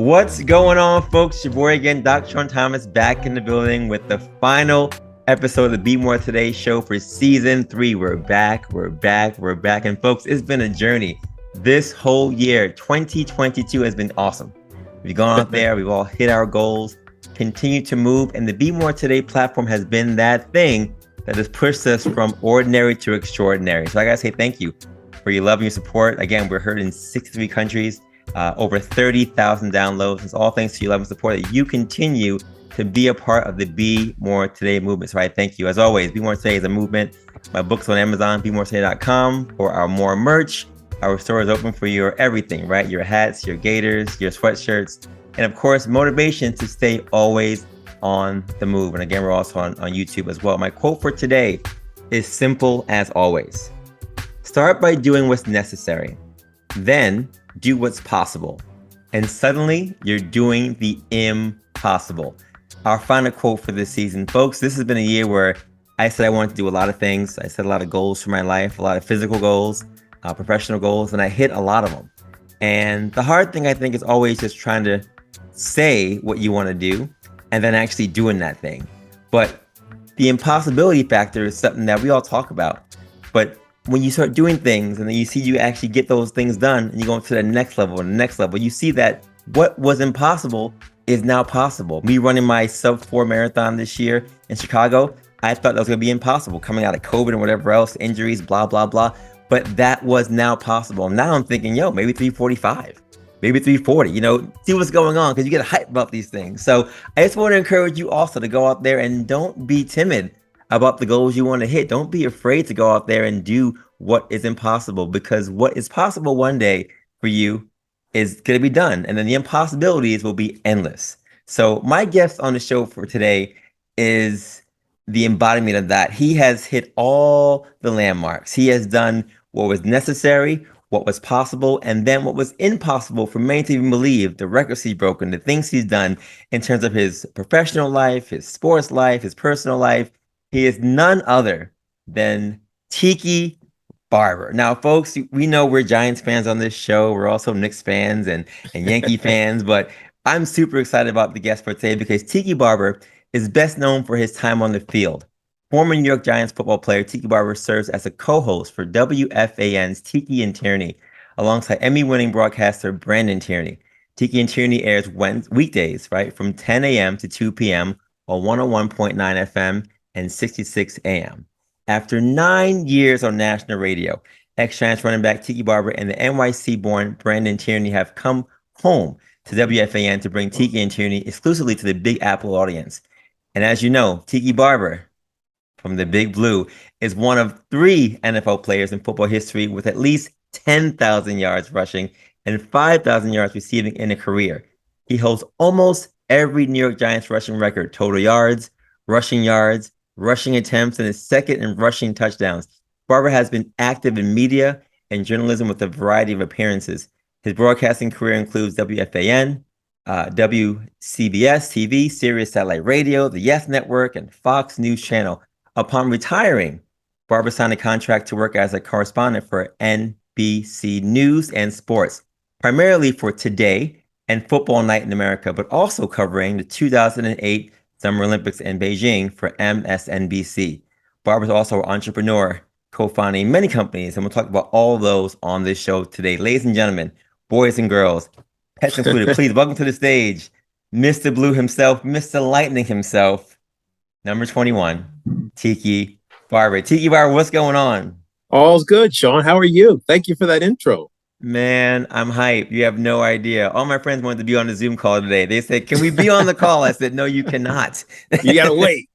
What's going on, folks? Your boy again, Dr. Sean Thomas, back in the building with the final episode of the Be More Today show for season 3. We're back. And folks, it's been a journey. This whole year, 2022, has been awesome. We've gone out there, we've all hit our goals, continue to move, and the Be More Today platform has been that thing that has pushed us from ordinary to extraordinary. So I gotta say thank you for your love and your support. Again, we're heard in 63 countries, over 30,000 downloads. It's all thanks to your love and support that you continue to be a part of the Be More Today movement. So I thank you. As always, Be More Today is a movement. My book's on Amazon, BeMoreToday.com for our more merch. Our store is open for your everything, right? Your hats, your gaiters, your sweatshirts, and of course, motivation to stay always on the move. And again, we're also on YouTube as well. My quote for today is simple as always. Start by doing what's necessary. Then do what's possible. And suddenly you're doing the impossible. Our final quote for this season, folks. This has been a year where I said I wanted to do a lot of things. I set a lot of goals for my life, a lot of physical goals, professional goals, and I hit a lot of them. And the hard thing, I think, is always just trying to say what you want to do and then actually doing that thing. But the impossibility factor is something that we all talk about. But when you start doing things and then you see you actually get those things done and you go to the next level and the next level, you see that what was impossible is now possible. Me running my sub-4 marathon this year in Chicago, I thought that was going to be impossible coming out of COVID and whatever else, injuries, blah, blah, blah. But that was now possible. Now I'm thinking, maybe 345, maybe 340, see what's going on because you get hyped about these things. So I just want to encourage you also to go out there and don't be timid about the goals you want to hit. Don't be afraid to go out there and do what is impossible, because what is possible one day for you is going to be done. And then the impossibilities will be endless. So my guest on the show for today is the embodiment of that. He has hit all the landmarks. He has done what was necessary, what was possible, and then what was impossible for many to even believe. The records he's broken, the things he's done in terms of his professional life, his sports life, his personal life. He is none other than Tiki Barber. Now, folks, we know we're Giants fans on this show. We're also Knicks fans and Yankee fans, but I'm super excited about the guest for today because Tiki Barber is best known for his time on the field. Former New York Giants football player Tiki Barber serves as a co-host for WFAN's Tiki and Tierney, alongside Emmy-winning broadcaster Brandon Tierney. Tiki and Tierney airs weekdays, right, from 10 a.m. to 2 p.m. on 101.9 FM and 66 AM. After 9 years on national radio, ex-Giants running back Tiki Barber and the NYC-born Brandon Tierney have come home to WFAN to bring Tiki and Tierney exclusively to the Big Apple audience. And as you know, Tiki Barber from the Big Blue is one of 3 NFL players in football history with at least 10,000 yards rushing and 5,000 yards receiving in a career. He holds almost every New York Giants rushing record: total yards, rushing attempts, and is second in rushing touchdowns. Barber has been active in media and journalism with a variety of appearances. His broadcasting career includes WFAN, WCBS-TV, Sirius Satellite Radio, the Yes Network, and Fox News Channel. Upon retiring, Barber signed a contract to work as a correspondent for NBC News and Sports, primarily for Today and Football Night in America, but also covering the 2008 Summer Olympics in Beijing for MSNBC. Barber's also an entrepreneur, co-founding many companies, and we'll talk about all those on this show today. Ladies and gentlemen, boys and girls, pets included, please welcome to the stage Mr. Blue himself, Mr. Lightning himself, number 21, Tiki Barber. Tiki Barber, what's going on? All's good, Sean. How are you? Thank you for that intro. Man, I'm hyped. You have no idea. All my friends wanted to be on the Zoom call today. They said, can we be on the call? I said, no, you cannot. You got to wait.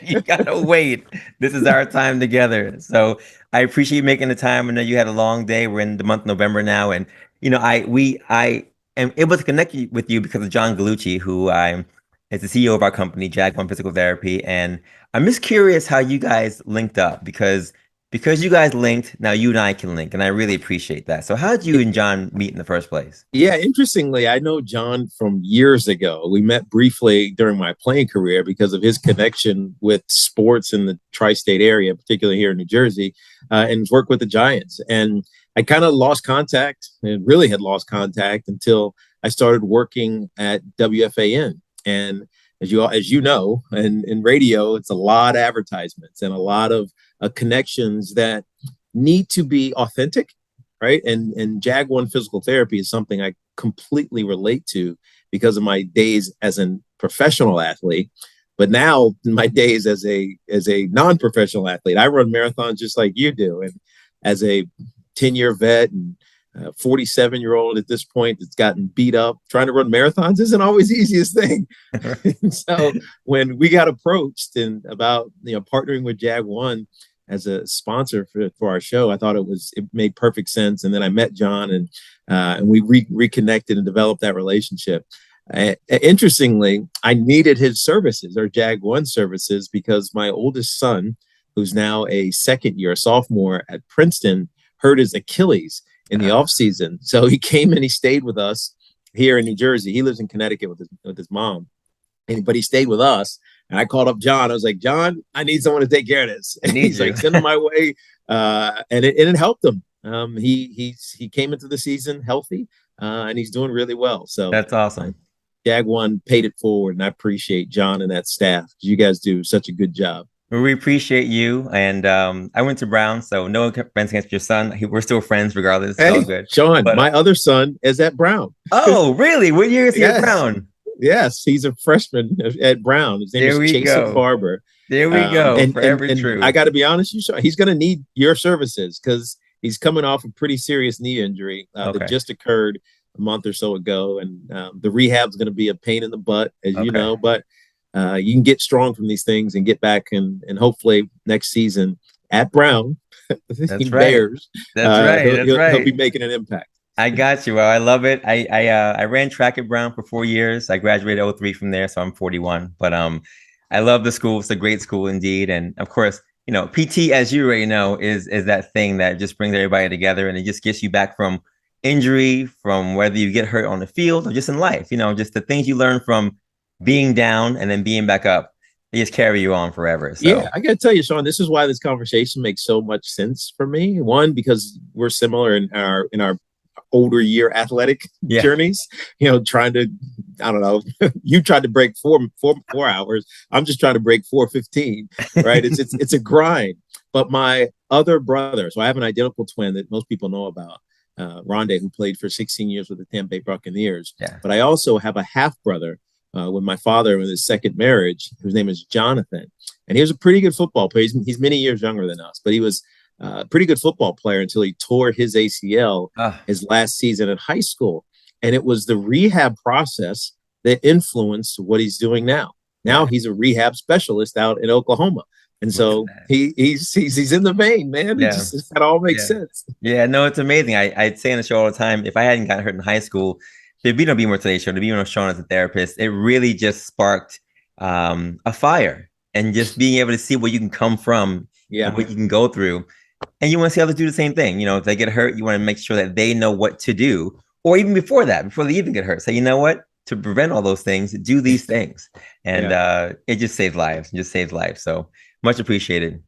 You got to wait. This is our time together. So I appreciate you making the time. I know you had a long day. We're in the month of November now. And, I am able to connect with you because of John Gallucci, who is the CEO of our company, Jag One Physical Therapy. And I'm just curious how you guys linked up because you guys linked, now you and I can link, and I really appreciate that. So how did you and John meet in the first place? Yeah, interestingly, I know John from years ago. We met briefly during my playing career because of his connection with sports in the tri-state area, particularly here in New Jersey, and his work with the Giants. And I kind of lost contact, and really had lost contact until I started working at WFAN. And as you know, and in radio, it's a lot of advertisements and a lot of connections that need to be authentic, right? And Jag One physical therapy is something I completely relate to because of my days as a professional athlete. But now my days as a non-professional athlete, I run marathons just like you do. And as a 10-year vet and 47-year-old at this point that's gotten beat up, trying to run marathons isn't always the easiest thing. And so when we got approached and about partnering with Jag One as a sponsor for our show, I thought it made perfect sense. And then I met John and we reconnected and developed that relationship. Interestingly, I needed his services, or Jag One services, because my oldest son, who's now a sophomore at Princeton, hurt his Achilles in the off season. So he came and he stayed with us here in New Jersey. He lives in Connecticut with his mom, but he stayed with us. And I called up John. I was like, John, I need someone to take care of this. And he's like, send him my way. And it helped him. He came into the season healthy, and he's doing really well. So that's awesome. Jag One paid it forward, and I appreciate John and that staff. You guys do such a good job. We appreciate you. And I went to Brown, so no offense against your son. We're still friends regardless. Hey, all good. Sean, my other son is at Brown. Oh, really? What year is he at Brown? Yes, he's a freshman at Brown. His name is Tiki Barber. There we go. And true. I got to be honest, he's going to need your services because he's coming off a pretty serious knee injury that just occurred a month or so ago, and the rehab's going to be a pain in the butt, as you know. But you can get strong from these things and get back, and hopefully next season at Brown, that's Bears. That's right. He'll be making an impact. I got you. Well, I love it. I ran track at Brown for 4 years. I graduated 2003 from there, so I'm 41. But I love the school. It's a great school indeed. And of course, PT, as you already know, is that thing that just brings everybody together, and it just gets you back from injury, from whether you get hurt on the field or just in life. Just the things you learn from being down and then being back up, they just carry you on forever. So. Yeah, I got to tell you, Sean, this is why this conversation makes so much sense for me. One, because we're similar in our older year athletic journeys, trying to, I don't know, you tried to break four hours. I'm just trying to break 4:15, right? It's a grind. But my other brother, so I have an identical twin that most people know about, Rondé, who played for 16 years with the Tampa Bay Buccaneers. Yeah. But I also have a half brother with my father in his second marriage, whose name is Jonathan. And he was a pretty good football player. He's many years younger than us, but he was a pretty good football player until he tore his ACL his last season in high school. And it was the rehab process that influenced what he's doing now. Now he's a rehab specialist out in Oklahoma. And so he's in the vein, man. Yeah. That all makes sense. Yeah, no, it's amazing. I'd say on the show all the time, if I hadn't gotten hurt in high school, there'd be no Be More Today show, there'd be no Sean as a therapist. It really just sparked a fire, and just being able to see where you can come from and what you can go through. And you want to see others do the same thing. If they get hurt, you want to make sure that they know what to do. Or even before that, before they even get hurt, say, you know what? To prevent all those things, do these things. And it just saves lives. So much appreciated.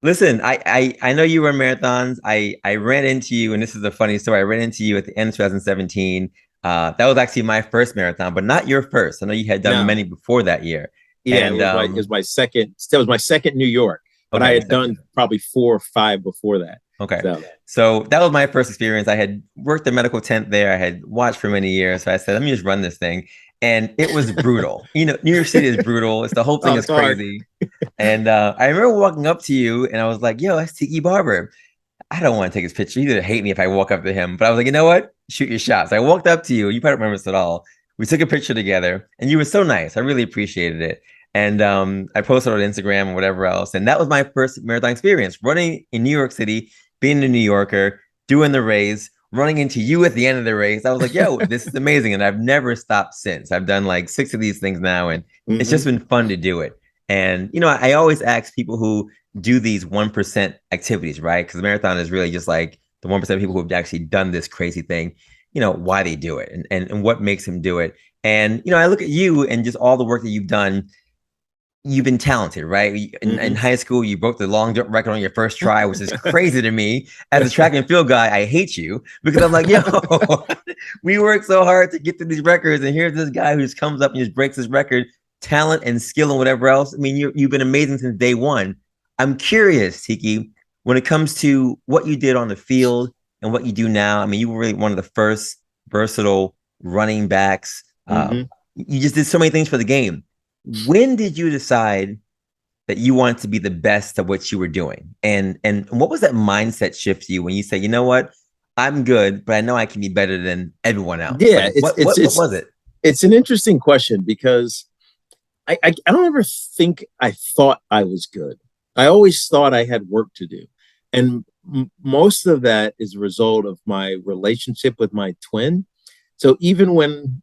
Listen, I know you run marathons. I ran into you, and this is a funny story. I ran into you at the end of 2017. That was actually my first marathon, but not your first. I know you had done many before that year. Yeah, and, it was my second. That was my second New York, but I had done probably 4 or 5 before that. Okay. So that was my first experience. I had worked the medical tent there. I had watched for many years. So I said, let me just run this thing. And it was brutal. New York City is brutal. The whole thing is crazy. And I remember walking up to you and I was like, yo, that's Tiki Barber. I don't want to take his picture. You're going to hate me if I walk up to him. But I was like, you know what? Shoot your shot. So I walked up to you. You probably don't remember this at all. We took a picture together and you were so nice. I really appreciated it. And I posted on Instagram and whatever else. And that was my first marathon experience, running in New York City, being a New Yorker, doing the race, running into you at the end of the race. I was like, yo, this is amazing. And I've never stopped since. I've done like 6 of these things now, and it's just been fun to do it. And, I always ask people who do these 1% activities, right? Because the marathon is really just like the 1% of people who have actually done this crazy thing, why they do it and what makes them do it. And, I look at you and just all the work that you've done. you've been talented, right? In high school, you broke the long jump record on your first try, which is crazy to me. As a track and field guy, I hate you because I'm like, yo, we work so hard to get to these records, and here's this guy who just comes up and just breaks his record. Talent and skill and whatever else. I mean, you've been amazing since day one. I'm curious, Tiki, when it comes to what you did on the field and what you do now. I mean, you were really one of the first versatile running backs. You just did so many things for the game. When did you decide that you wanted to be the best at what you were doing? And what was that mindset shift to you when you say, you know what, I'm good, but I know I can be better than everyone else? Yeah, like, what was it? It's an interesting question because I don't ever think I thought I was good. I always thought I had work to do. And most of that is a result of my relationship with my twin. So even when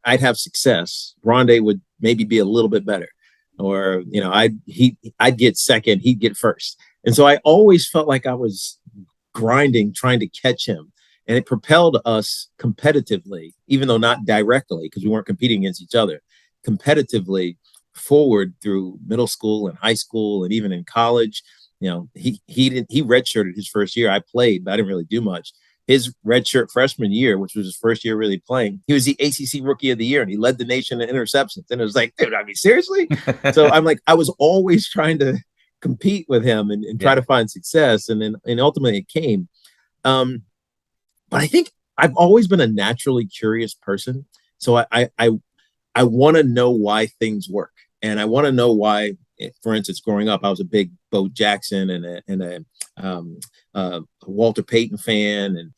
I'd have success, Rondé would maybe be a little bit better, or I'd get second, he'd get first, and so I always felt like I was grinding, trying to catch him, and it propelled us competitively, even though not directly because we weren't competing against each other, competitively forward through middle school and high school and even in college. He redshirted his first year. I played, but I didn't really do much. His redshirt freshman year, which was his first year really playing, he was the ACC Rookie of the Year, and he led the nation in interceptions. And it was like, dude, I mean, seriously? So I'm like, I was always trying to compete with him and try to find success, and ultimately it came. But I think I've always been a naturally curious person, so I want to know why things work, and I want to know why. For instance, growing up, I was a big Bo Jackson and a Walter Payton fan, and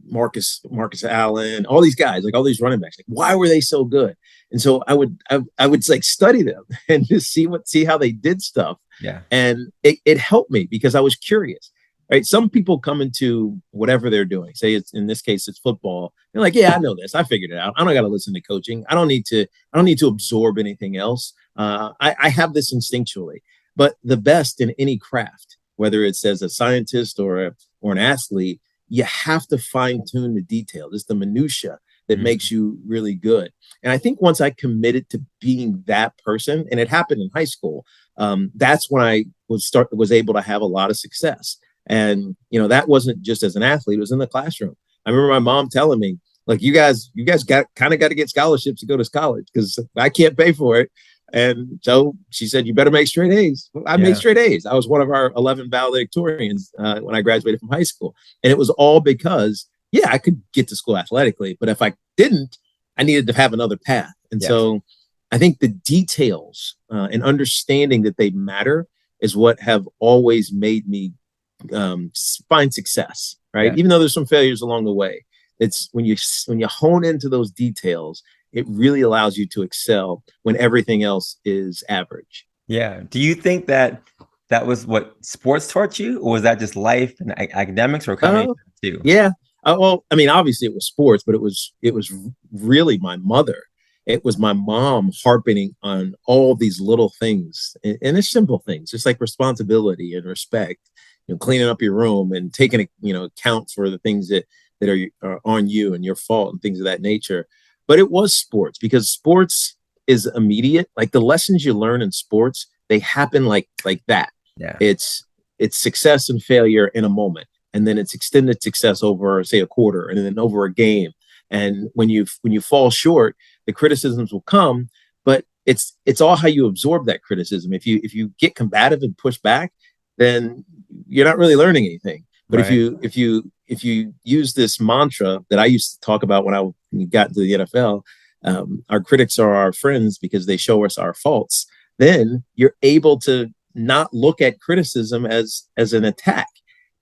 Marcus Allen, all these guys, like all these running backs. Like, why were they so good? And so I would like study them and just see how they did stuff. Yeah, and it helped me because I was curious. Right? Some people come into whatever they're doing. Say it's in this case it's football. They're like, yeah, I know this. I figured it out. I don't got to listen to coaching. I don't need to absorb anything else. I have this instinctually. But the best in any craft, whether it's as a scientist or an athlete, you have to fine tune the details. It's the minutia that makes you really good. And I think once I committed to being that person, and it happened in high school, that's when I was able to have a lot of success. And that wasn't just as an athlete; it was in the classroom. I remember my mom telling me, "Like, you guys got to get scholarships to go to college because I can't pay for it." And so she said, "You better make straight A's." Well, I made straight A's. I was one of our 11 valedictorians when I graduated from high school, and it was all because I could get to school athletically, but if I didn't, I needed to have another path. And so I think the details and understanding that they matter is what have always made me find success, right? Even though there's some failures along the way, it's when you hone into those details, it really allows you to excel when everything else is average. Yeah. Do you think that was what sports taught you, or was that just life and academics, or combination too? Yeah. Well, I mean, obviously it was sports, but it was really my mother. It was my mom harping on all these little things, and it's simple things, just like responsibility and respect. Cleaning up your room and taking account for the things that are on you and your fault and things of that nature. But it was sports, because sports is immediate. Like the lessons you learn in sports, they happen like that. Yeah. It's success and failure in a moment, and then it's extended success over, say, a quarter, and then over a game. And when you fall short, the criticisms will come, but it's all how you absorb that criticism. If you get combative and push back, then you're not really learning anything. But if you use this mantra that I used to talk about when I got into the NFL, our critics are our friends because they show us our faults, then you're able to not look at criticism as an attack.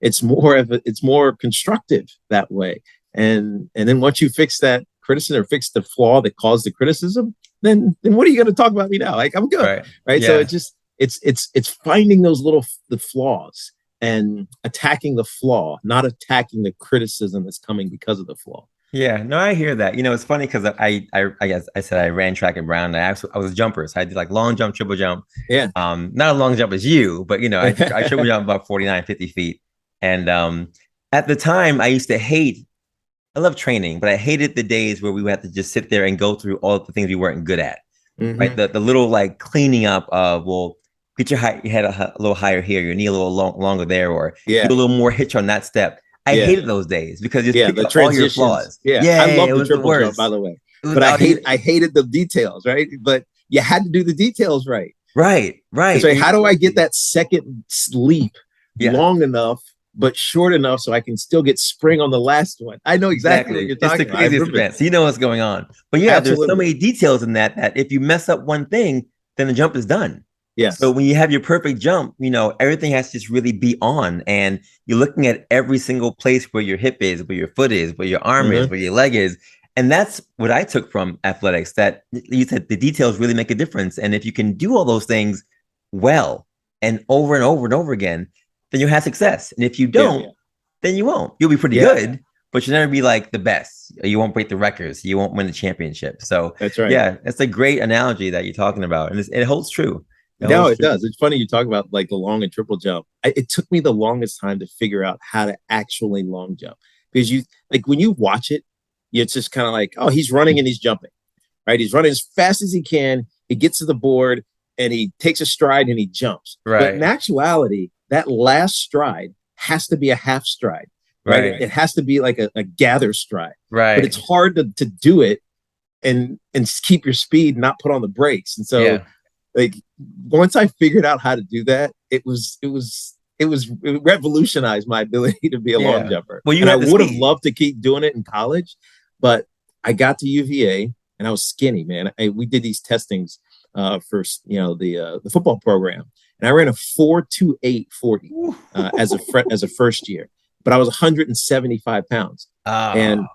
It's more constructive that way. And then once you fix that criticism or fix the flaw that caused the criticism, then what are you going to talk about me now? Like, I'm good. Right. So it's finding those the flaws and attacking the flaw, not attacking the criticism that's coming because of the flaw. Yeah, no, I hear that. It's funny because I guess I said I ran track and Brown. I was a jumper, so I did like long jump, triple jump. Yeah. Not a long jump as you, but I triple jump about 49, 50 feet. And at the time, I love training, but I hated the days where we would have to just sit there and go through all the things we weren't good at. right? The little like cleaning up of, well, get your head a little higher here, your knee a little longer there, or do a little more hitch on that step. I hated those days because you pick up all your flaws. I love it the was the triple jump, worst. by the way. But I hated the details, right? But you had to do the details right. Right. So how do I get that second leap long enough but short enough so I can still get spring on the last one? I know exactly what you're talking about. It's the craziest event. So you know what's going on. But there's so many details in that if you mess up one thing, then the jump is done. Yes. So when you have your perfect jump, everything has to just really be on, and you're looking at every single place where your hip is, where your foot is, where your arm is, where your leg is. And that's what I took from athletics, that you said the details really make a difference. And if you can do all those things well and over and over again, then you'll have success. And if you don't, then you won't. You'll be pretty good, but you'll never be like the best. You won't break the records. You won't win the championship. So that's right. Yeah, that's a great analogy that you're talking about. And it holds true. It does. It's funny you talk about like the long and triple jump. It took me the longest time to figure out how to actually long jump, because when you watch it, it's just kind of like, oh, he's running and he's jumping, right? He's running as fast as he can. He gets to the board and he takes a stride and he jumps. Right. But in actuality, that last stride has to be a half stride, right? It has to be like a gather stride, right? But it's hard to do it and keep your speed, and not put on the brakes. And so, like, once I figured out how to do that, it revolutionized my ability to be a long jumper. Well, I would have loved to keep doing it in college, but I got to UVA and I was skinny, man. We did these testings for the football program, and I ran a 4.2840 as a first year, but I was 175 pounds. And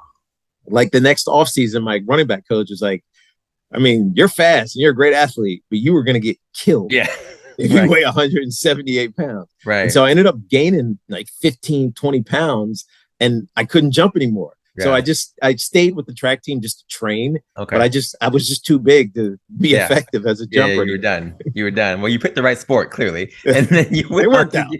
like the next offseason, my running back coach was like, I mean, you're fast and you're a great athlete, but you were going to get killed if you weigh 178 pounds. Right. And so I ended up gaining like 15, 20 pounds, and I couldn't jump anymore. So I stayed with the track team just to train. Okay. But I was just too big to be effective as a jumper. You were done. Well, you picked the right sport, clearly. And then it worked out.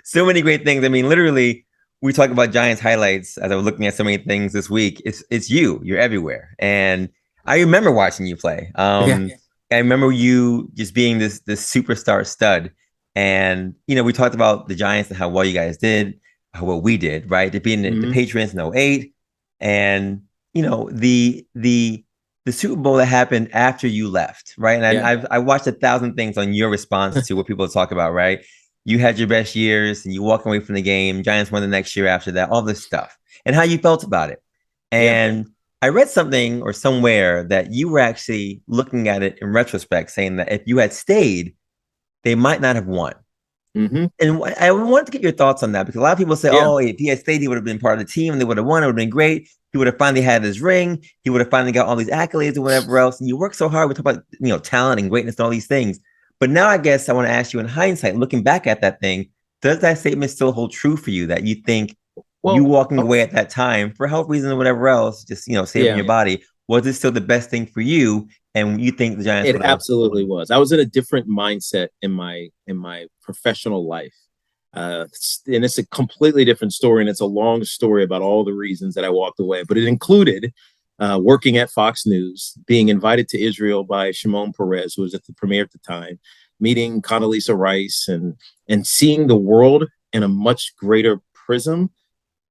So many great things. I mean, literally, we talk about Giants highlights as I was looking at so many things this week. It's you're everywhere. And I remember watching you play. I remember you just being this superstar stud. And, we talked about the Giants and how well you guys did, how well we did, right? To being the Patriots in 2008. And, the Super Bowl that happened after you left, right? And I watched 1,000 things on your response to what people talk about, right? You had your best years and you walk away from the game. Giants won the next year after that, all this stuff, and how you felt about it. And I read something or somewhere that you were actually looking at it in retrospect, saying that if you had stayed, they might not have won. And I wanted to get your thoughts on that, because a lot of people say, oh, if he had stayed, he would have been part of the team and they would have won. It would have been great. He would have finally had his ring. He would have finally got all these accolades and whatever else. And you work so hard. We talk about, talent and greatness and all these things. But now I guess I want to ask you, in hindsight, looking back at that thing, does that statement still hold true for you, that you think you walking away at that time for health reasons or whatever else, just, saving your body, was it still the best thing for you? And you think the Giants? It absolutely was. I was in a different mindset in my professional life. And it's a completely different story. And it's a long story about all the reasons that I walked away. But it included working at Fox News, being invited to Israel by Shimon Peres, who was at the premiere at the time, meeting Condoleezza Rice, and seeing the world in a much greater prism.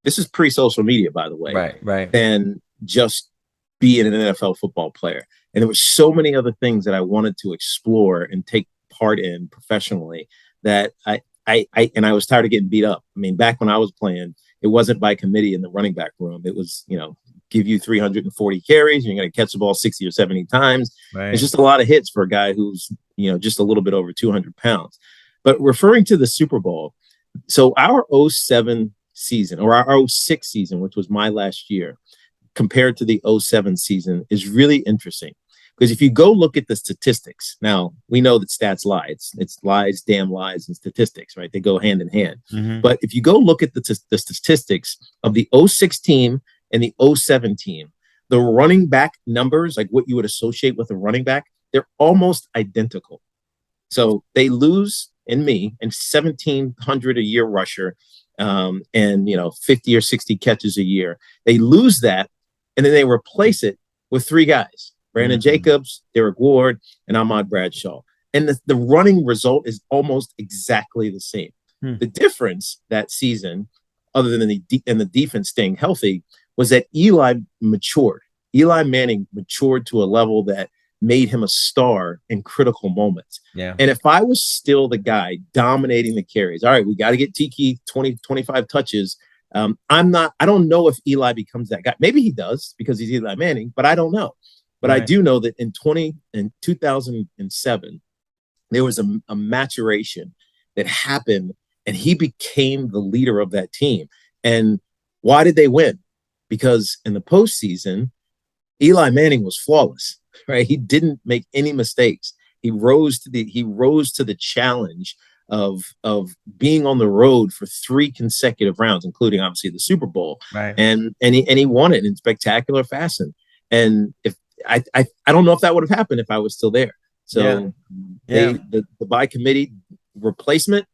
This is pre-social media, by the way. Right. Than just being an NFL football player. And there were so many other things that I wanted to explore and take part in professionally that I was tired of getting beat up. I mean, back when I was playing, it wasn't by committee in the running back room. It was, give you 340 carries, and you're going to catch the ball 60 or 70 times. Right. It's just a lot of hits for a guy who's, just a little bit over 200 pounds. But referring to the Super Bowl, so our 2007 season, or our 2006 season, which was my last year, compared to the 2007 season, is really interesting. Because if you go look at the statistics, now we know that stats lie. It's lies, damn lies, and statistics, right? They go hand in hand. But if you go look at the statistics of the 2006 team and the 2007 team, the running back numbers, like what you would associate with a running back, they're almost identical. So they lose in me and 1,700 a year rusher, and 50 or 60 catches a year. They lose that, and then they replace it with three guys. Brandon Jacobs, Derek Ward, and Ahmad Bradshaw. And the running result is almost exactly the same. The difference that season, other than the defense staying healthy, was that Eli matured. Eli Manning matured to a level that made him a star in critical moments. Yeah. And if I was still the guy dominating the carries, all right, we got to get Tiki 20, 25 touches. I don't know if Eli becomes that guy. Maybe he does because he's Eli Manning, but I don't know. But I do know that in 2007, there was a maturation that happened, and he became the leader of that team. And why did they win? Because in the postseason, Eli Manning was flawless, right? He didn't make any mistakes. He rose to the challenge of being on the road for 3 consecutive rounds, including obviously the Super Bowl. Right. And he won it in spectacular fashion. And if I don't know if that would have happened if I was still there. So the by committee replacement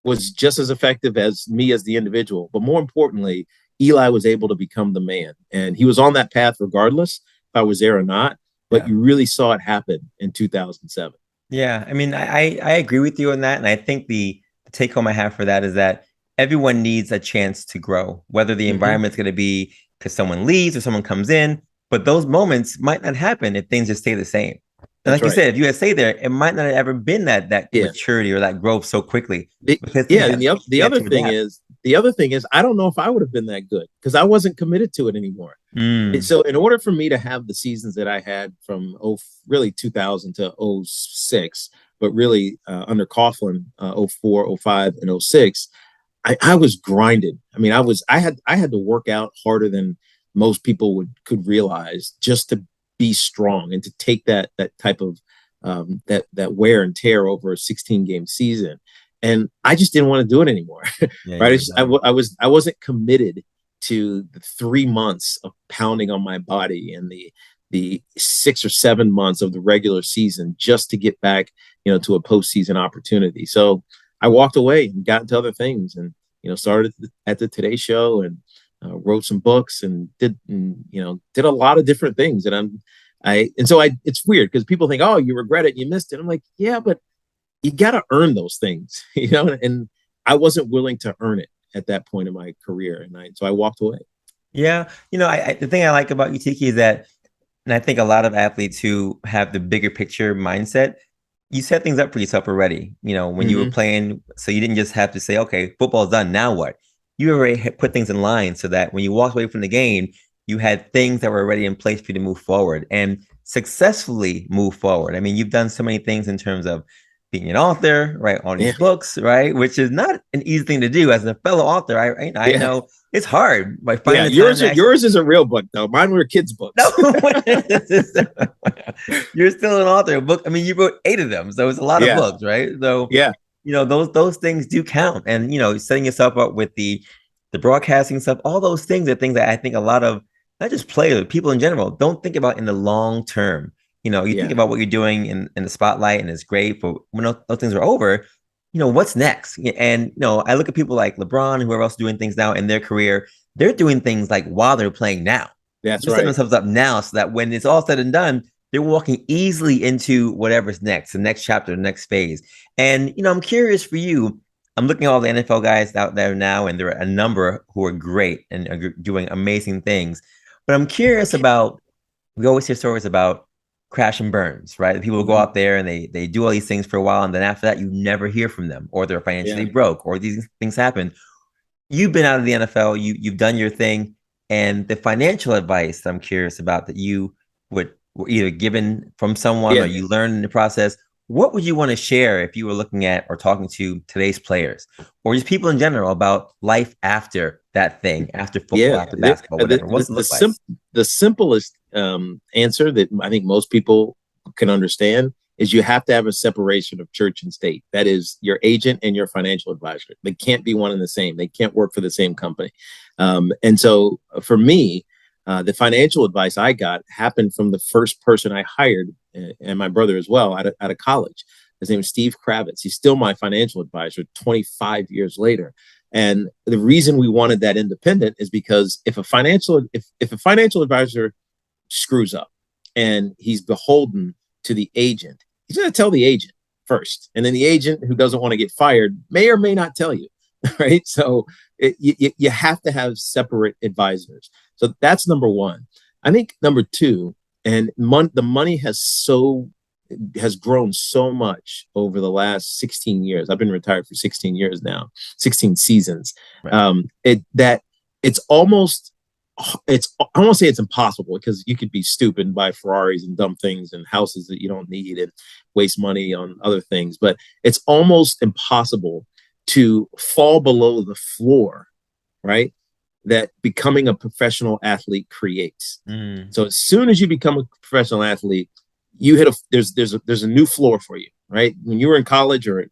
was just as effective as me as the individual. But more importantly, Eli was able to become the man. And he was on that path regardless if I was there or not. But you really saw it happen in 2007. Yeah. I mean, I agree with you on that. And I think the take home I have for that is that everyone needs a chance to grow, whether the environment's going to be because someone leaves or someone comes in. But those moments might not happen if things just stay the same. And like you said, if you had stayed there, it might not have ever been that maturity or that growth so quickly. And the other thing is, I don't know if I would have been that good because I wasn't committed to it anymore. And so in order for me to have the seasons that I had from 2000 to 06, but really under Coughlin, 04, 05, and 06, I was grinded. I mean, I had to work out harder than most people could realize just to be strong and to take that type of that wear and tear over a 16-game season. And I just didn't want to do it anymore. Right. I wasn't committed to the 3 months of pounding on my body and the 6 or 7 months of the regular season just to get back, to a postseason opportunity. So I walked away and got into other things and, started at the Today Show and wrote some books and did a lot of different things. And it's weird because people think, oh, you regret it, you missed it. I'm like, yeah, but you got to earn those things, and I wasn't willing to earn it at that point in my career. So I walked away. Yeah. The thing I like about you, Tiki, is that, and I think a lot of athletes who have the bigger picture mindset, you set things up for yourself already, when you were playing. So you didn't just have to say, okay, football's done. Now what? You already put things in line so that when you walked away from the game, you had things that were already in place for you to move forward and successfly move forward. I mean, you've done so many things in terms of being an author, right? On these books, right? Which is not an easy thing to do as a fellow author. I know it's hard. Yours is a real book though. Mine were kids' books. No, you're still an author. Book. I mean, you wrote 8 of them, so it's a lot of books, right? So those things do count. And setting yourself up with the broadcasting stuff, all those things are things that I think a lot of not just players, but people in general don't think about in the long term. You think about what you're doing in the spotlight and it's great, but when those things are over, what's next? And, I look at people like LeBron and whoever else is doing things now in their career, they're doing things like while they're playing now. That's they're setting themselves up now so that when it's all said and done, they're walking easily into whatever's next, the next chapter, the next phase. And, I'm curious for you. I'm looking at all the NFL guys out there now, and there are a number who are great and are doing amazing things. But I'm curious about, we always hear stories about crash and burns, right? People go out there and they do all these things for a while, and then after that, you never hear from them, or they're financially broke, or these things happen. You've been out of the NFL, you've done your thing, and the financial advice I'm curious about that you were either given from someone or you learned in the process. What would you want to share if you were looking at or talking to today's players or just people in general about life after that thing, after football, after basketball, whatever? What's the simplest answer that I think most people can understand is you have to have a separation of church and state. That is your agent and your financial advisor. They can't be one and the same. They can't work for the same company. And so for me, the financial advice I got happened from the first person I hired, and my brother as well, out of college. His name is Steve Kravitz. He's still my financial advisor 25 years later. And the reason we wanted that independent is because if a financial advisor screws up, and he's beholden to the agent. He's going to tell the agent first, and then the agent who doesn't want to get fired may or may not tell you, right? So you have to have separate advisors. So that's number one. I think number two, and the money has grown so much over the last 16 years. I've been retired for 16 years now, 16 seasons. Right. It's almost, I don't want to say it's impossible, because you could be stupid and buy Ferraris and dumb things and houses that you don't need and waste money on other things. But it's almost impossible to fall below the floor, right, that becoming a professional athlete creates. So as soon as you become a professional athlete, you hit there's a new floor for you, right? When you were in college or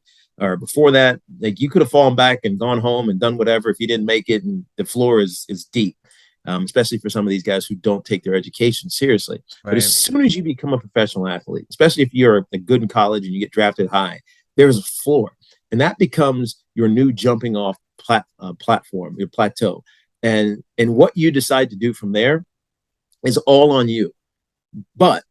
before that, like, you could have fallen back and gone home and done whatever if you didn't make it, and the floor is deep, especially for some of these guys who don't take their education seriously. Right. But as soon as you become a professional athlete, especially if you're good in college and you get drafted high, there's a floor, and that becomes your new jumping off platform, your plateau. And what you decide to do from there is all on you. But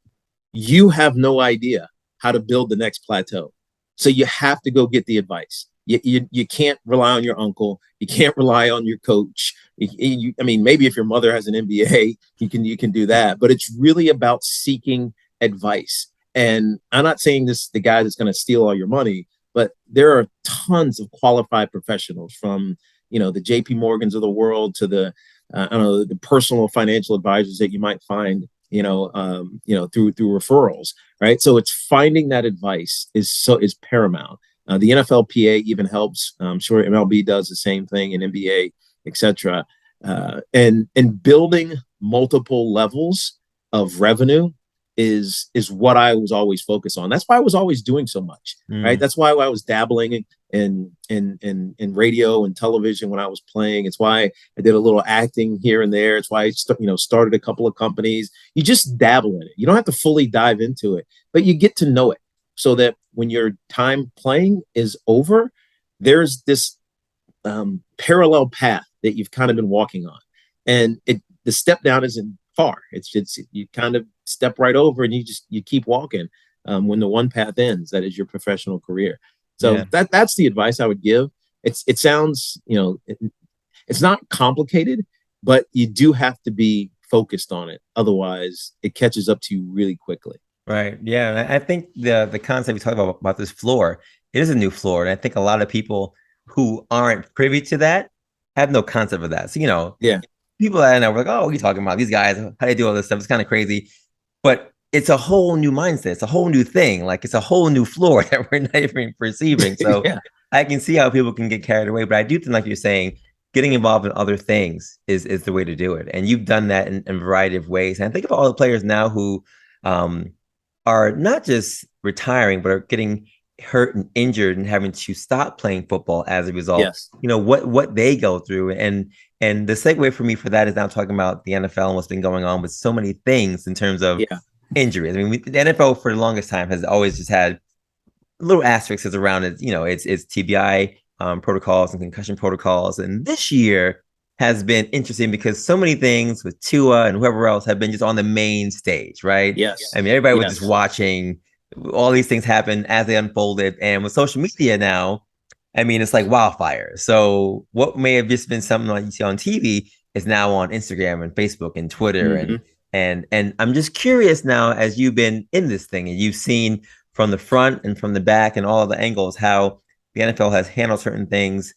you have no idea how to build the next plateau. So you have to go get the advice. You can't rely on your uncle. You can't rely on your coach. I mean, maybe if your mother has an MBA, you can do that. But it's really about seeking advice. And I'm not saying this the guy that's going to steal all your money, but there are tons of qualified professionals, from the JP Morgans of the world to the the personal financial advisors that you might find through referrals, right? So it's finding that advice is paramount. The NFLPA even helps. I'm sure MLB does the same thing, and NBA, etc. And building multiple levels of revenue is what I was always focused on. That's why I was always doing so much, right? That's why I was dabbling in radio and television when I was playing. It's why I did a little acting here and there. It's why I started a couple of companies. You just dabble in it. You don't have to fully dive into it, but you get to know it, so that when your time playing is over, there's this parallel path that you've kind of been walking on, and the step down isn't far. It's you kind of step right over, and you keep walking when the one path ends. That is your professional career. So that's the advice I would give. It sounds, it's not complicated, but you do have to be focused on it. Otherwise, it catches up to you really quickly. Right. Yeah. I think the concept we talked about this floor, it is a new floor. And I think a lot of people who aren't privy to that have no concept of that. So, people that I know were like, oh, what are you talking about? These guys, how do they do all this stuff? It's kind of crazy. But it's a whole new mindset. It's a whole new thing. Like, it's a whole new floor that we're not even perceiving. So I can see how people can get carried away. But I do think, like you're saying, getting involved in other things is the way to do it. And you've done that in a variety of ways. And I think of all the players now who are not just retiring, but are getting hurt and injured and having to stop playing football as a result. Yes. What they go through. And the segue for me for that is now talking about the NFL and what's been going on with so many things in terms of injuries. I mean, the NFL for the longest time has always just had little asterisks around it. It's TBI protocols and concussion protocols. And this year has been interesting because so many things with Tua and whoever else have been just on the main stage, right? Yes. I mean, everybody was just watching all these things happen as they unfolded. And with social media now, I mean, it's like wildfire. So what may have just been something like you see on TV is now on Instagram and Facebook and Twitter. And I'm just curious now, as you've been in this thing and you've seen from the front and from the back and all of the angles, how the NFL has handled certain things.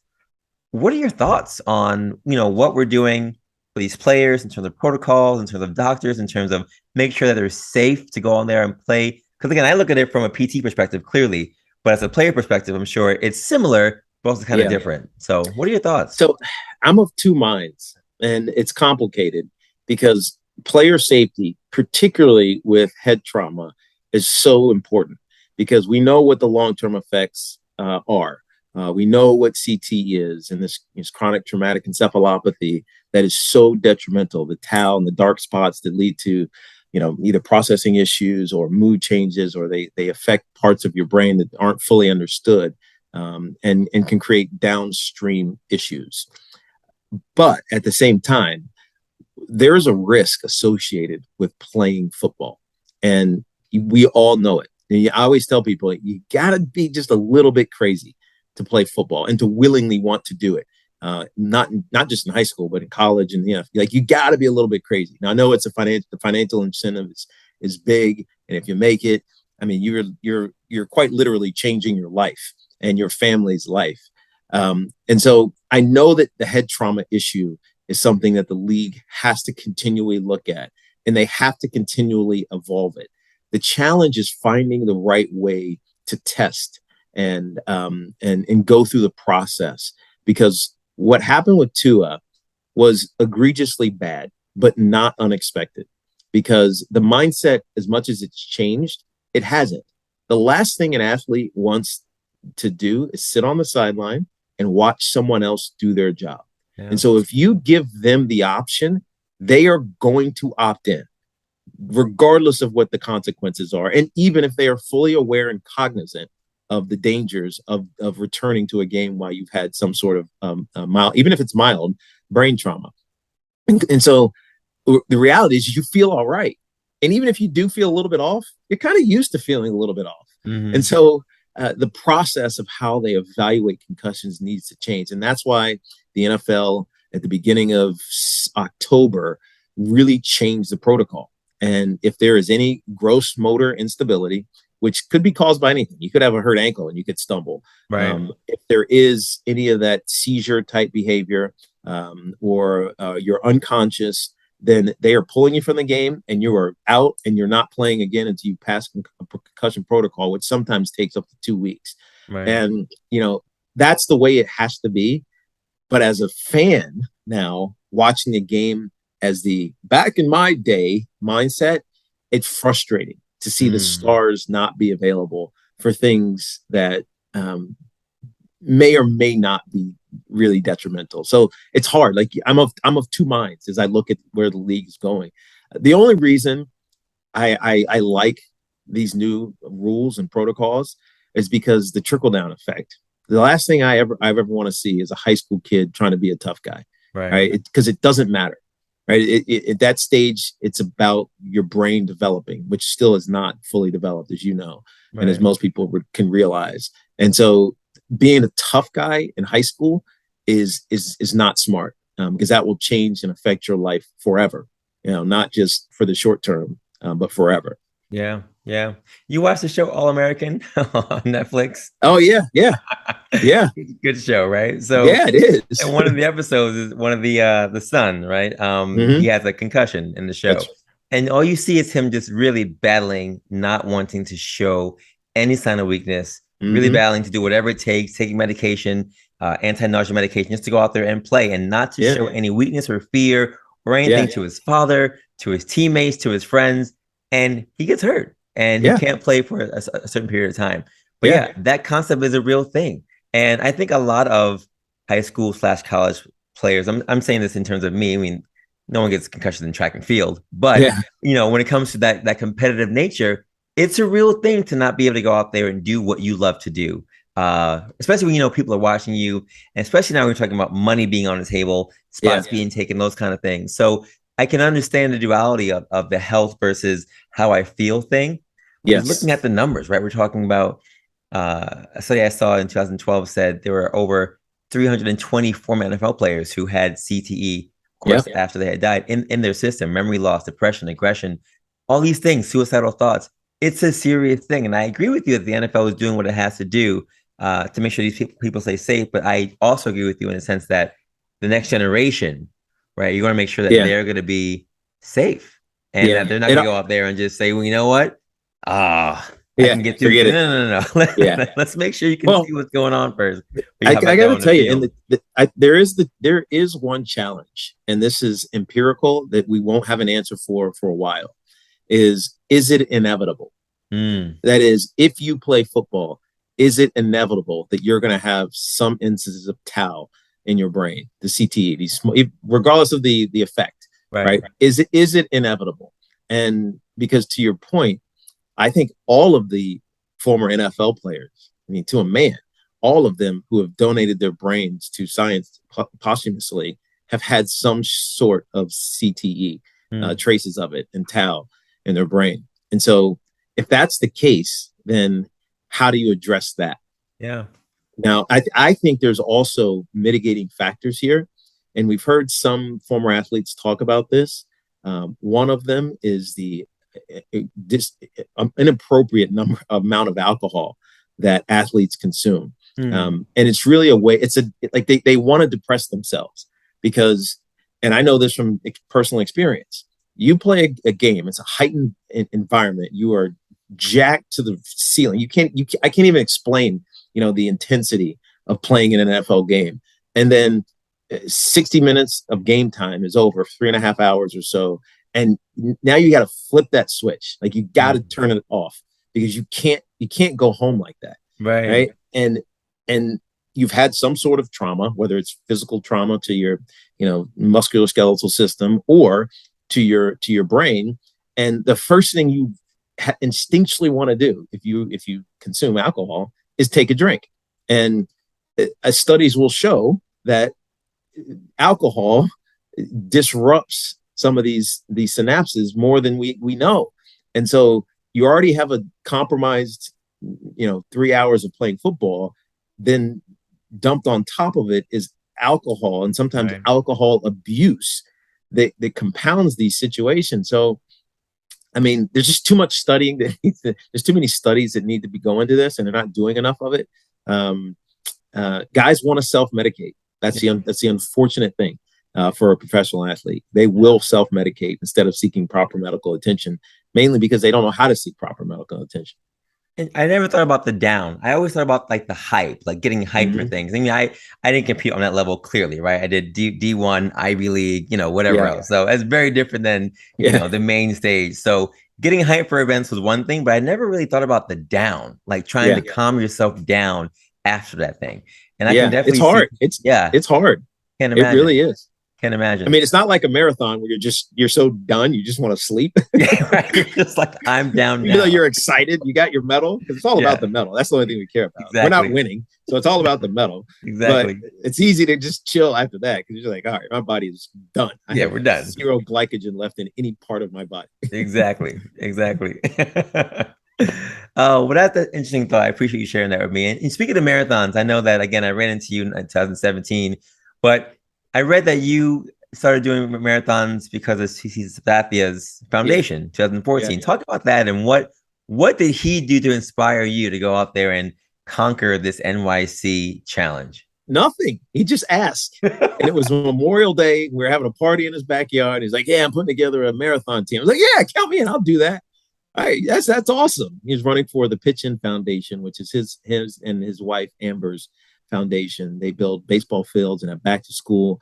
What are your thoughts on, what we're doing for these players in terms of protocols, in terms of doctors, in terms of making sure that they're safe to go on there and play? Because again, I look at it from a PT perspective, clearly, but as a player perspective, I'm sure it's similar, but also kind of different. So what are your thoughts? So I'm of two minds, and it's complicated because player safety, particularly with head trauma, is so important because we know what the long-term effects are. We know what CT is, and this chronic traumatic encephalopathy that is so detrimental, the tau and the dark spots that lead to, either processing issues or mood changes, or they affect parts of your brain that aren't fully understood, and can create downstream issues. But at the same time, there's a risk associated with playing football. And we all know it. And I always tell people, you got to be just a little bit crazy to play football and to willingly want to do it. Not just in high school, but in college, and like, you got to be a little bit crazy. Now, I know it's the financial incentive is big, and if you make it, I mean, you're quite literally changing your life and your family's life. And so I know that the head trauma issue is something that the league has to continually look at, and they have to continually evolve it. The challenge is finding the right way to test and go through the process, because what happened with Tua was egregiously bad, but not unexpected, because the mindset, as much as it's changed, it hasn't. The last thing an athlete wants to do is sit on the sideline and watch someone else do their job. Yeah. And so if you give them the option, they are going to opt in, regardless of what the consequences are. And even if they are fully aware and cognizant of the dangers of returning to a game while you've had some sort of mild, even if it's mild, brain trauma. And so the reality is you feel all right. And even if you do feel a little bit off, you're kind of used to feeling a little bit off. Mm-hmm. And so the process of how they evaluate concussions needs to change. And that's why the NFL at the beginning of October really changed the protocol. And if there is any gross motor instability, which could be caused by anything, you could have a hurt ankle and you could stumble. Right. If there is any of that seizure type behavior, or you're unconscious, then they are pulling you from the game and you are out, and you're not playing again until you pass a concussion protocol, which sometimes takes up to 2 weeks. Right. And, that's the way it has to be. But as a fan now, watching the game as the back in my day mindset, it's frustrating to see the stars not be available for things that may or may not be really detrimental. So it's hard. Like, I'm of two minds as I look at where the league is going. The only reason I like these new rules and protocols is because the trickle down effect. The last thing I ever want to see is a high school kid trying to be a tough guy, right? Because it doesn't matter. Right. At that stage, it's about your brain developing, which still is not fully developed, as you know, right, and as most people can realize. And so being a tough guy in high school is not smart, because that will change and affect your life forever, not just for the short term, but forever. Yeah. Yeah. You watched the show All American on Netflix? Oh, yeah. Yeah. Yeah. Good show, right? So yeah, it is. And one of the episodes is one of the son, right? He has a concussion in the show. And all you see is him just really battling, not wanting to show any sign of weakness, really battling to do whatever it takes, taking medication, anti-nausea medication, just to go out there and play, and not to show any weakness or fear or anything to his father, to his teammates, to his friends. And he gets hurt, and he can't play for a certain period of time. But that concept is a real thing. And I think a lot of high school / college players, I'm saying this in terms of me. I mean, no one gets concussions in track and field, but when it comes to that competitive nature, it's a real thing to not be able to go out there and do what you love to do. Especially when people are watching you, and especially now we're talking about money being on the table, spots being taken, those kind of things. So I can understand the duality of the health versus how I feel thing. Yes. Looking at the numbers, right? We're talking about a study I saw in 2012 said there were over 320 former NFL players who had CTE, of course, after they had died in their system. Memory loss, depression, aggression, all these things, suicidal thoughts. It's a serious thing. And I agree with you that the NFL is doing what it has to do to make sure these people stay safe. But I also agree with you in the sense that the next generation, right, you're going to make sure that they're going to be safe, and that they're not going to go out there and just say, well, you know what? I can get through it. No. Let's make sure you can see what's going on first. I got to tell you, and there is one challenge, and this is empirical that we won't have an answer for a while. Is it inevitable? That is, if you play football, is it inevitable that you're going to have some instances of tau in your brain, the CTE, regardless of the effect, right? Is it inevitable? And because, to your point, I think all of the former NFL players, I mean, to a man, all of them who have donated their brains to science posthumously have had some sort of CTE, traces of it, and tau in their brain. And so if that's the case, then how do you address that? Yeah. Now, I think there's also mitigating factors here. And we've heard some former athletes talk about this. One of them is the inappropriate amount of alcohol that athletes consume. And it's really a way, like they want to depress themselves because, and I know this from personal experience, you play a game, it's a heightened environment. You are jacked to the ceiling. I can't even explain, the intensity of playing in an NFL game. And then 60 minutes of game time is over, 3.5 hours or so. And now you got to flip that switch. Like you got to turn it off because you can't go home like that. Right. And you've had some sort of trauma, whether it's physical trauma to your, musculoskeletal system or to your brain. And the first thing you instinctually want to do if you consume alcohol is take a drink. And studies will show that alcohol disrupts some of these synapses more than we know. And so you already have a compromised, 3 hours of playing football, then dumped on top of it is alcohol and sometimes alcohol abuse that compounds these situations. So, I mean, there's just too much studying there's too many studies that need to be going to this and they're not doing enough of it. Guys want to self-medicate. That's the unfortunate thing for a professional athlete. They will self-medicate instead of seeking proper medical attention, mainly because they don't know how to seek proper medical attention. And I never thought about the down. I always thought about like the hype, like getting hyped for things. I mean, I didn't compete on that level clearly, right? I did D1, Ivy League, whatever else. So it's very different than, the main stage. So getting hyped for events was one thing, but I never really thought about the down, like trying to calm yourself down after that thing. And I can definitely it's hard. It's hard. Can't imagine. It really is. Can't imagine. I mean, it's not like a marathon where you're so done, you just want to sleep. Right. You're just like, I'm down now. Even though you're excited, you got your medal, because it's all about the medal. That's the only thing we care about. Exactly. We're not winning, so it's all about the medal. Exactly. But it's easy to just chill after that because you're like, all right, my body is done. We're done. Zero glycogen left in any part of my body. Exactly. Well, that's an interesting thought. I appreciate you sharing that with me. And speaking of marathons, I know that, again, I ran into you in 2017, but I read that you started doing marathons because of Sirius Satellite's foundation, 2014. Talk about that and what did he do to inspire you to go out there and conquer this NYC challenge? Nothing. He just asked. And it was Memorial Day. We were having a party in his backyard. He's like, yeah, I'm putting together a marathon team. I was like, yeah, count me in. I'll do that. All right, that's awesome. He's running for the Pitchin Foundation, which is his and his wife Amber's foundation. They build baseball fields and have back to school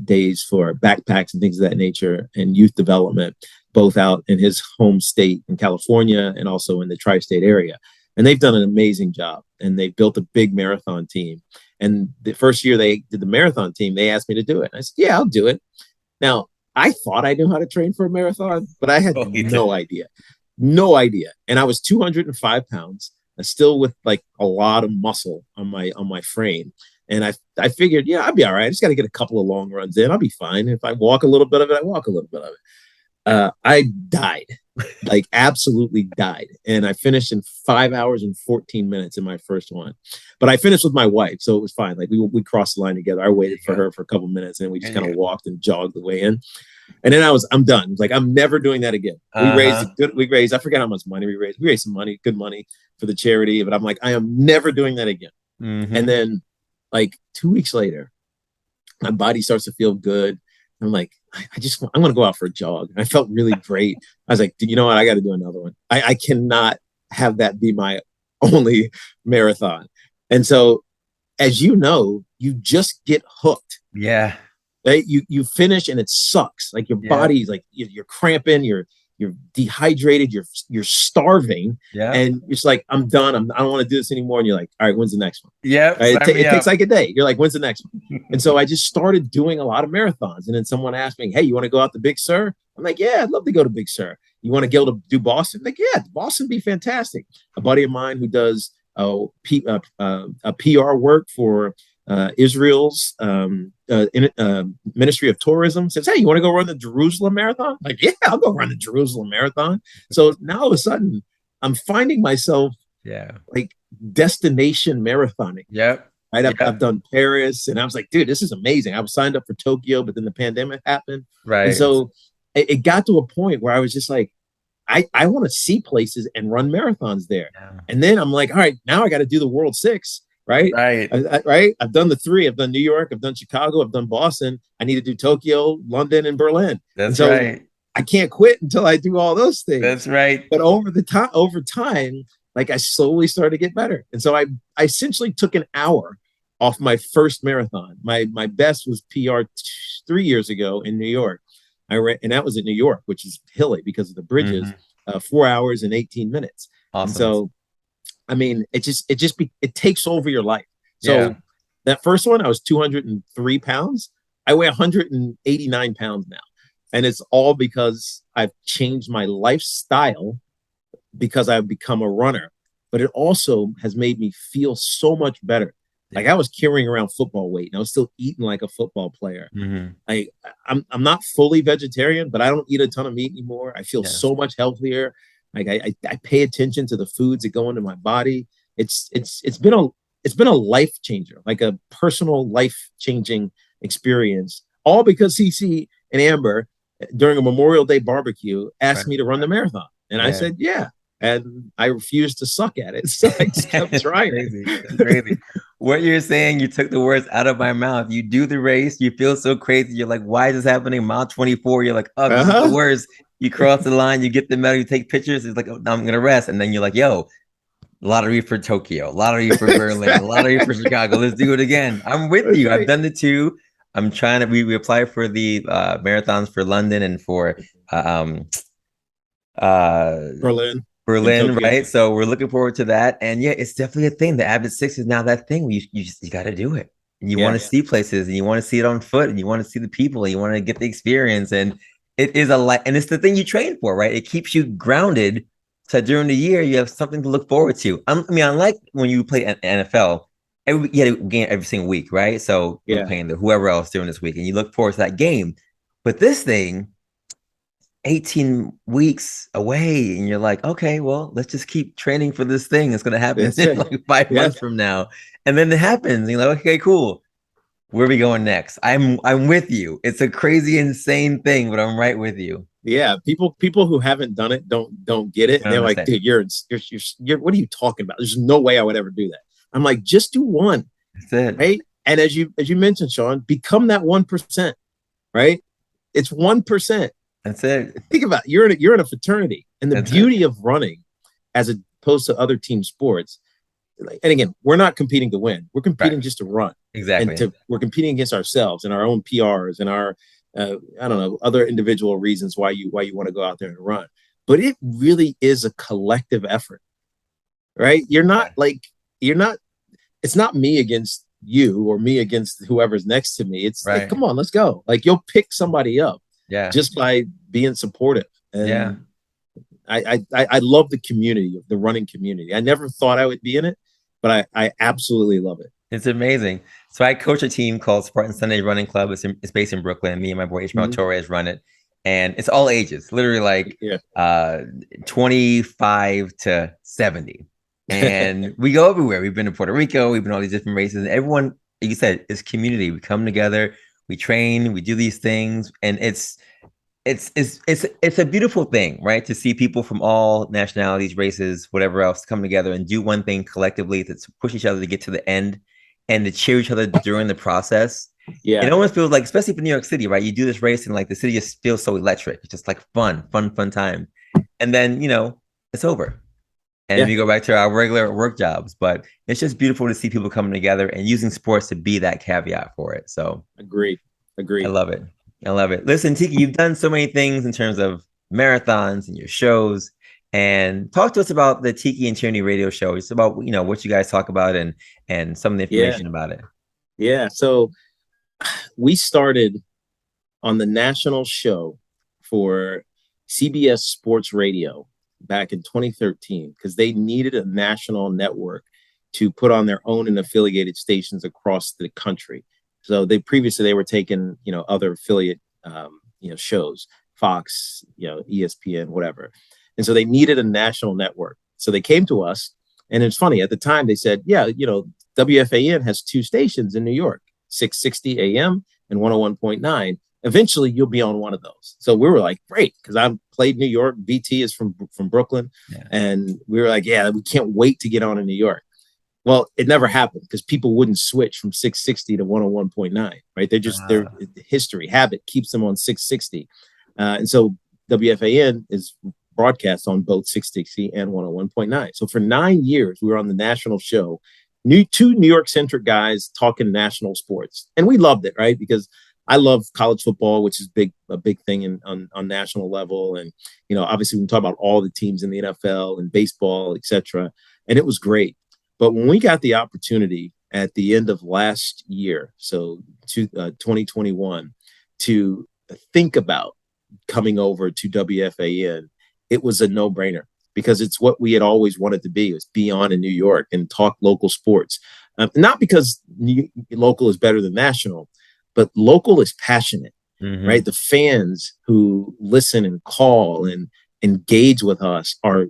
days for backpacks and things of that nature and youth development, both out in his home state in California and also in the tri-state area. And they've done an amazing job. And they built a big marathon team. And the first year they did the marathon team, they asked me to do it. I said, yeah, I'll do it. Now, I thought I knew how to train for a marathon, but I had no idea. And I was 205 pounds, still with like a lot of muscle on my frame. And I figured, I'll be all right. I just got to get a couple of long runs in. I'll be fine. If I walk a little bit of it, I walk a little bit of it. I died, like absolutely died. And I finished in 5 hours and 14 minutes in my first one. But I finished with my wife, so it was fine. Like we crossed the line together. I waited for her for a couple of minutes and we just kind of walked and jogged the way in. And then I'm done. I was like, I'm never doing that again. We raised, I forget how much money we raised. We raised some money, good money for the charity. But I'm like, I am never doing that again. And then like 2 weeks later, my body starts to feel good. I'm like, I'm going to go out for a jog. And I felt really great. I was like, you know what? I got to do another one. I cannot have that be my only marathon. And so, as you know, you just get hooked. Yeah. Right? You finish and it sucks. Like your body's like you're cramping, you're dehydrated, you're starving, and it's like, I'm done. I don't want to do this anymore. And you're like, all right, when's the next one? Yeah, right? It takes like a day. You're like, when's the next one? And so I just started doing a lot of marathons. And then someone asked me, hey, you want to go out to Big Sur? I'm like, yeah, I'd love to go to Big Sur. You want to go to do Boston? I'm like, yeah, Boston would be fantastic. A buddy of mine who does PR work for Israel's Ministry of Tourism says, "Hey, you want to go run the Jerusalem Marathon?" Like, yeah, I'll go run the Jerusalem Marathon. So now all of a sudden, I'm finding myself like destination marathoning. Yep. Right. I've done Paris, and I was like, dude, this is amazing. I was signed up for Tokyo, but then the pandemic happened. Right. And so it got to a point where I was just like, I want to see places and run marathons there. Yeah. And then I'm like, all right, now I got to do the World 6. Right. Right. I've done the 3. I've done New York. I've done Chicago. I've done Boston. I need to do Tokyo, London, and Berlin. That's right. I can't quit until I do all those things. That's right. But over time, like I slowly started to get better. And so I essentially took an hour off my first marathon. My best was PR 3 years ago in New York. I ran, and that was in New York, which is hilly because of the bridges. 4 hours and 18 minutes. Awesome. And so, I mean, it takes over your life. So that first one, I was 203 pounds. I weigh 189 pounds now, and it's all because I've changed my lifestyle because I've become a runner. But it also has made me feel so much better. Like I was carrying around football weight and I was still eating like a football player. Like I'm not fully vegetarian, but I don't eat a ton of meat anymore. I feel so much healthier. Like I pay attention to the foods that go into my body. It's been a life changer, like a personal life changing experience, all because CC and Amber during a Memorial Day barbecue asked me to run the marathon. And I said, yeah. And I refused to suck at it. So I just kept trying. That's crazy. What you're saying, you took the words out of my mouth. You do the race, you feel so crazy. You're like, why is this happening? Mile 24, you're like, oh, this is the worst. You cross the line, you get the medal, you take pictures. It's like, oh, now I'm going to rest. And then you're like, yo, lottery for Tokyo, lottery for Berlin, lottery for Chicago. Let's do it again. I'm with you. I've done the 2. I'm trying to, we apply for the marathons for London and for Berlin, right? So we're looking forward to that. And yeah, it's definitely a thing. The Avid 6 is now that thing where you got to do it. And you want to see places and you want to see it on foot and you want to see the people and you want to get the experience. And it is and it's the thing you train for, right? It keeps you grounded. So during the year, you have something to look forward to. I mean, unlike when you play NFL, you had a game every single week, right? So you're playing whoever else during this week and you look forward to that game. But this thing, 18 weeks away and you're like, okay, well, let's just keep training for this thing. It's going to happen in like 5 months from now. And then it happens. You're like, okay, cool. Where are we going next? I'm with you. It's a crazy, insane thing, but I'm right with you. Yeah. People who haven't done it don't get it. They're like, dude, you're what are you talking about? There's no way I would ever do that. I'm like, just do one. That's it. Right. And as you mentioned, Sean, become that 1%, right? It's 1%. That's it. Think about it. You're in a fraternity, and the beauty of running, as opposed to other team sports. And again, we're not competing to win. We're competing just to run. Exactly. And we're competing against ourselves and our own PRs and our I don't know, other individual reasons why you want to go out there and run. But it really is a collective effort, right? It's not me against you or me against whoever's next to me. It's like, come on, let's go. Like you'll pick somebody up. Yeah, just by being supportive. And I love the community, the running community. I never thought I would be in it, but I absolutely love it. It's amazing. So I coach a team called Spartan Sunday Running Club. It's based in Brooklyn. Me and my boy Ishmael Torres run it, and it's all ages, literally like 25 to 70. And we go everywhere. We've been to Puerto Rico. We've been to all these different races, and everyone, like you said, is community. We come together. We train, we do these things, and it's a beautiful thing, right? To see people from all nationalities, races, whatever else come together and do one thing collectively to push each other to get to the end and to cheer each other during the process. Yeah. It almost feels like, especially for New York City, right? You do this race and like the city just feels so electric. It's just like fun time. And then, it's over. And we go back to our regular work jobs, but it's just beautiful to see people coming together and using sports to be that caveat for it. So agreed. I love it. Listen, Tiki, you've done so many things in terms of marathons and your shows, and talk to us about the Tiki and Tierney radio show. It's about, what you guys talk about and some of the information about it. Yeah. So we started on the national show for CBS Sports Radio back in 2013 because they needed a national network to put on their own and affiliated stations across the country. So they were taking, other affiliate, shows, Fox, ESPN, whatever. And so they needed a national network. So they came to us, and it's funny, at the time they said, yeah, WFAN has 2 stations in New York, 660 AM and 101.9. Eventually you'll be on one of those. So we were like, great, because I've played New York. BT is from Brooklyn. Yeah. And we were like, yeah, we can't wait to get on in New York. Well, it never happened because people wouldn't switch from 660 to 101.9, right? They're just, their history, habit keeps them on 660. And so WFAN is broadcast on both 660 and 101.9. So for 9 years, we were on the national show, 2 New York centric guys talking national sports. And we loved it, right? Because I love college football, which is a big thing on national level. And, obviously we can talk about all the teams in the NFL and baseball, et cetera. And it was great. But when we got the opportunity at the end of last year, so 2021, to think about coming over to WFAN, it was a no-brainer because it's what we had always wanted to be, was be on in New York and talk local sports. Not because local is better than national, but local is passionate, right? The fans who listen and call and engage with us are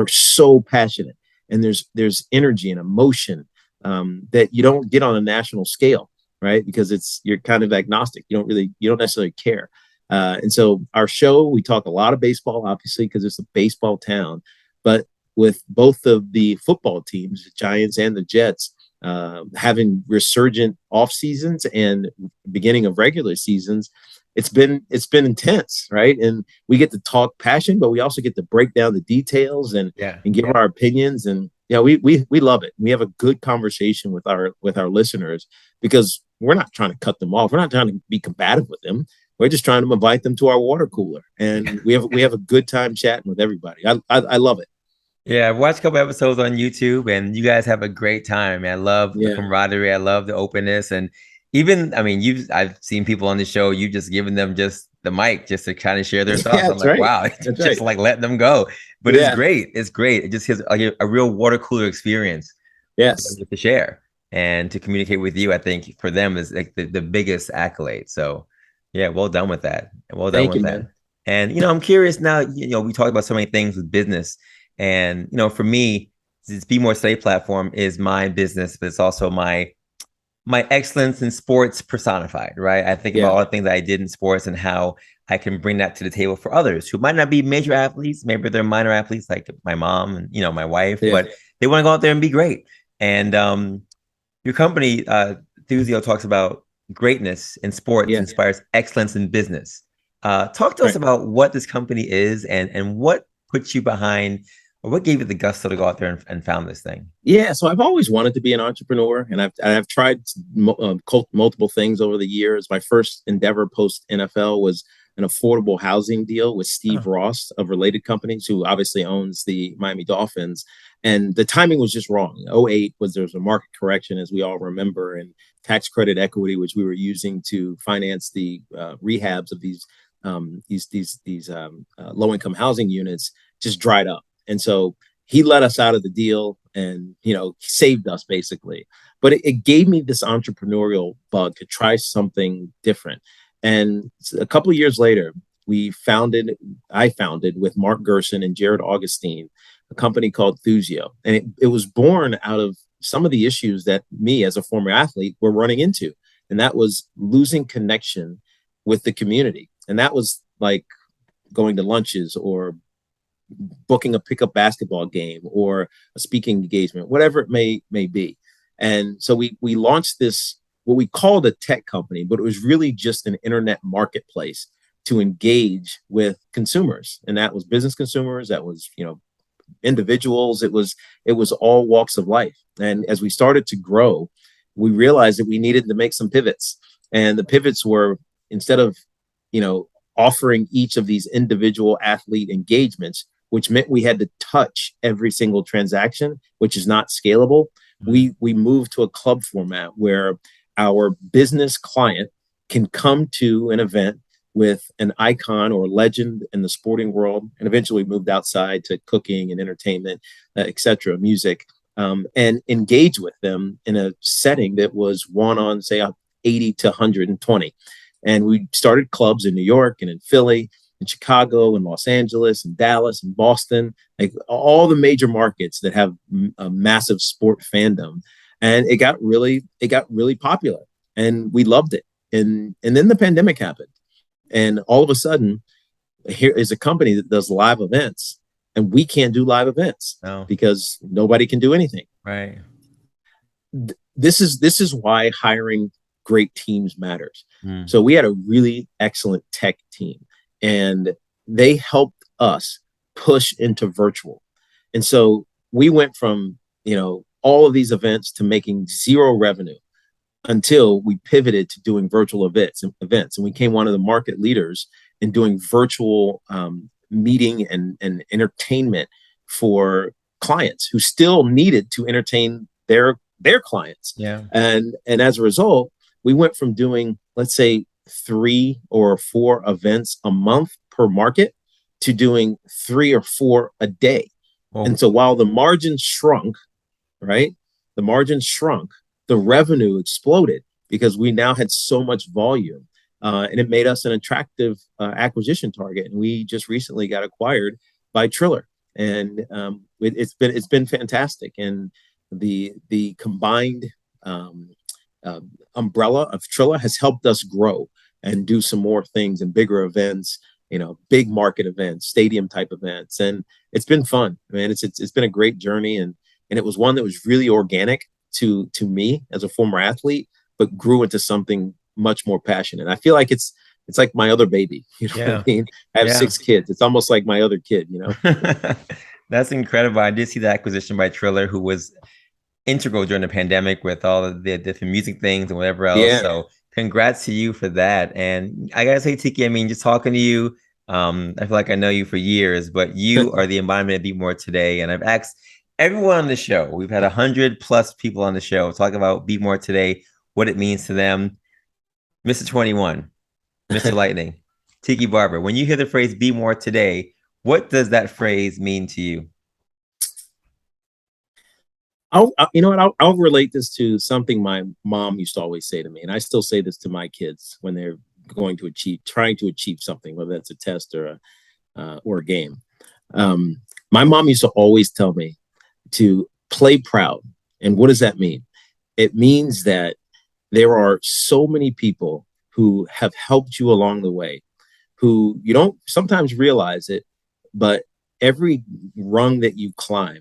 so passionate. And there's energy and emotion that you don't get on a national scale, right? Because you're kind of agnostic. You don't necessarily care. And so our show, we talk a lot of baseball, obviously, because it's a baseball town. But with both of the football teams, the Giants and the Jets, having resurgent off seasons and beginning of regular seasons, it's been intense, right? And we get to talk passion, but we also get to break down the details and give our opinions. And we love it. We have a good conversation with our listeners because we're not trying to cut them off. We're not trying to be combative with them. We're just trying to invite them to our water cooler, and we have a good time chatting with everybody. I love it. Yeah, I've watched a couple episodes on YouTube, and you guys have a great time. I love the camaraderie. I love the openness, and even, I've seen people on the show, you just giving them just the mic just to kind of share their thoughts. I'm like, wow, just like letting them go. But it's great. It's great. It just gives a real water cooler experience. Yes, to share and to communicate with you. I think for them is like the biggest accolade. So yeah, well done with that. Well done with that. And I'm curious now. We talked about so many things with business, and for me, this Be More Today platform is my business, but it's also my excellence in sports personified, right? I think about all the things that I did in sports and how I can bring that to the table for others who might not be major athletes. Maybe they're minor athletes like my mom and, my wife, but they want to go out there and be great. And your company, Thuzio, talks about greatness in sports inspires excellence in business. Talk to us about what this company is and what puts you behind, or what gave you the gusto to go out there and found this thing? Yeah, so I've always wanted to be an entrepreneur, and I've tried multiple things over the years. My first endeavor post NFL was an affordable housing deal with Steve Ross of Related Companies, who obviously owns the Miami Dolphins. And the timing was just wrong. 2008 there was a market correction, as we all remember, and tax credit equity, which we were using to finance the rehabs of these low-income housing units, just dried up. And so he let us out of the deal and, saved us basically. But it gave me this entrepreneurial bug to try something different. And a couple of years later, I founded with Mark Gerson and Jared Augustine, a company called Thuzio. And it was born out of some of the issues that me as a former athlete were running into. And that was losing connection with the community. And that was like going to lunches or booking a pickup basketball game or a speaking engagement, whatever it may be. And so we launched this, what we called a tech company, but it was really just an internet marketplace to engage with consumers. And that was business consumers, that was, individuals, it was all walks of life. And as we started to grow, we realized that we needed to make some pivots. And the pivots were, instead of, offering each of these individual athlete engagements, which meant we had to touch every single transaction, which is not scalable. We moved to a club format where our business client can come to an event with an icon or legend in the sporting world, and eventually moved outside to cooking and entertainment, et cetera, music, and engage with them in a setting that was one on, say, 80 to 120. And we started clubs in New York and in Philly, in Chicago and Los Angeles and Dallas and Boston, like all the major markets that have a massive sport fandom. And it got really popular and we loved it. And then the pandemic happened. And all of a sudden, here is a company that does live events and we can't do live events because nobody can do anything. Right. This is why hiring great teams matters. So we had a really excellent tech team and they helped us push into virtual. And so we went from, all of these events to making zero revenue until we pivoted to doing virtual events. And we became one of the market leaders in doing virtual meeting and entertainment for clients who still needed to entertain their clients. Yeah. And as a result, we went from doing, let's say, 3 or 4 events a month per market to doing 3 or 4 a day. Oh. And so while the margin shrunk, right? The margin shrunk, the revenue exploded because we now had so much volume. And it made us an attractive acquisition target. And we just recently got acquired by Triller. And it's been fantastic. And the combined umbrella of Triller has helped us grow and do some more things and bigger events, big market events, stadium type events. And it's been fun, man. It's been a great journey. And it was one that was really organic to me as a former athlete, but grew into something much more passionate. I feel like it's like my other baby. You know what I mean? I have 6 kids. It's almost like my other kid, That's incredible. I did see the acquisition by Triller, who was integral during the pandemic with all of the different music things and whatever else. Yeah. So congrats to you for that. And I gotta say, Tiki, I mean, just talking to you, I feel like I know you for years, but you are the embodiment of Be More Today. And I've asked everyone on the show, we've had 100+ people on the show talk about Be More Today, what it means to them. Mr. 21, Mr. Lightning, Tiki Barber, when you hear the phrase Be More Today, what does that phrase mean to you? I'll relate this to something my mom used to always say to me, and I still say this to my kids when they're trying to achieve something, whether that's a test or a game. My mom used to always tell me to play proud. And what does that mean? It means that there are so many people who have helped you along the way, who you don't sometimes realize it, but every rung that you climb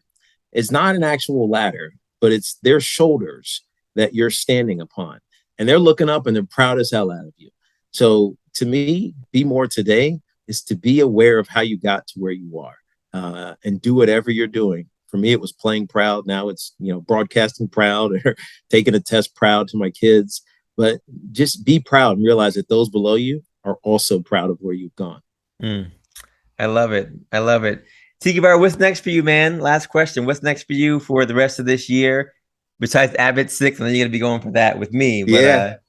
is not an actual ladder, but it's their shoulders that you're standing upon. And they're looking up and they're proud as hell out of you. So to me, Be More Today is to be aware of how you got to where you are and do whatever you're doing. For me, it was playing proud. Now it's, broadcasting proud or taking a test proud to my kids. But just be proud and realize that those below you are also proud of where you've gone. I love it. I love it. Tiki Barber, what's next for you, man? Last question. What's next for you for the rest of this year? Besides Abbott 6, and then you're going to be going for that with me. But,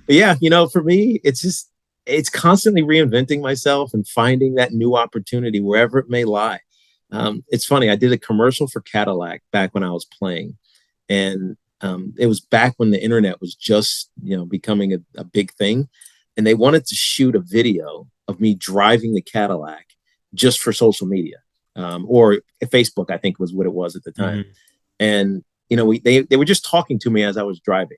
yeah. For me, it's constantly reinventing myself and finding that new opportunity wherever it may lie. It's funny. I did a commercial for Cadillac back when I was playing, and it was back when the internet was just, becoming a big thing. And they wanted to shoot a video of me driving the Cadillac just for social media, or Facebook, I think was what it was at the time. And, they were just talking to me as I was driving,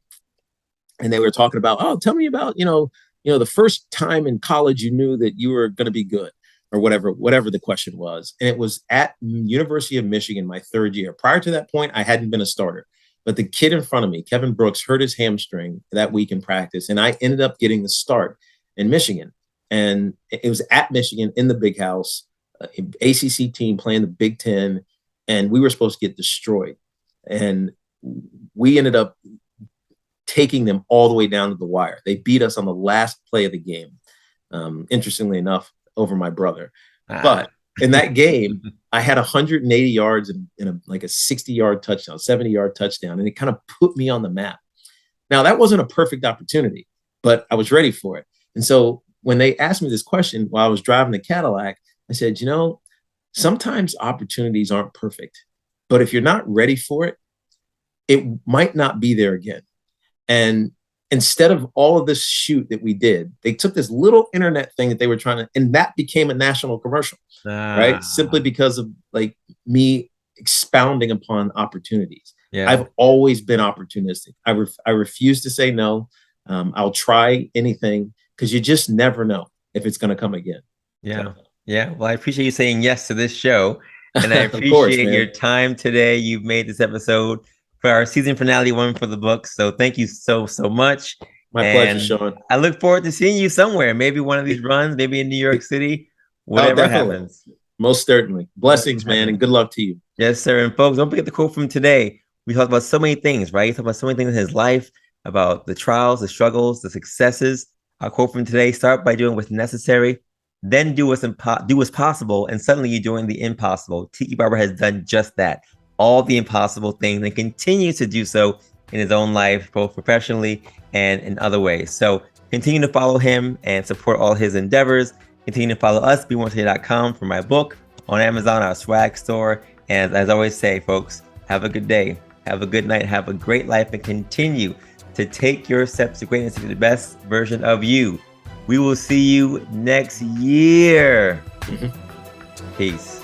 and they were talking about, oh, tell me about, the first time in college you knew that you were going to be good, or whatever the question was. And it was at University of Michigan, my 3rd year. Prior to that point, I hadn't been a starter. But the kid in front of me, Kevin Brooks, hurt his hamstring that week in practice. And I ended up getting the start in Michigan. And it was at Michigan in the big house, ACC team playing the Big Ten. And we were supposed to get destroyed. And we ended up taking them all the way down to the wire. They beat us on the last play of the game, interestingly enough, over my brother. But in that game, I had 180 yards in a 60-yard touchdown, 70-yard touchdown, and it kind of put me on the map. Now, that wasn't a perfect opportunity, but I was ready for it. And so when they asked me this question while I was driving the Cadillac, I said, sometimes opportunities aren't perfect, but if you're not ready for it, it might not be there again. And instead of all of this shoot that we did, they took this little internet thing that they were trying to, and that became a national commercial, right? Simply because of like me expounding upon opportunities. Yeah. I've always been opportunistic. I refuse to say no. I'll try anything because you just never know if it's going to come again. Yeah. So. Yeah. Well, I appreciate you saying yes to this show. And I appreciate your time today. You've made this episode for our season finale one for the book. So thank you so much. My pleasure, Sean. I look forward to seeing you somewhere. Maybe one of these runs, maybe in New York City, whatever happens. Most certainly. Blessings, man, and good luck to you. Yes, sir. And folks, don't forget the quote from today. We talked about so many things, right? Talked about so many things in his life, about the trials, the struggles, the successes. Our quote from today: start by doing what's necessary, then do what's possible, and suddenly you're doing the impossible. Tiki Barber has done just that, all the impossible things, and continues to do so in his own life, both professionally and in other ways. So continue to follow him and support all his endeavors. Continue to follow us, BeMoreToday.com, for my book, on Amazon, our swag store. And as I always say, folks, have a good day, have a good night, have a great life, and continue to take your steps to greatness to be the best version of you. We will see you next year. Peace.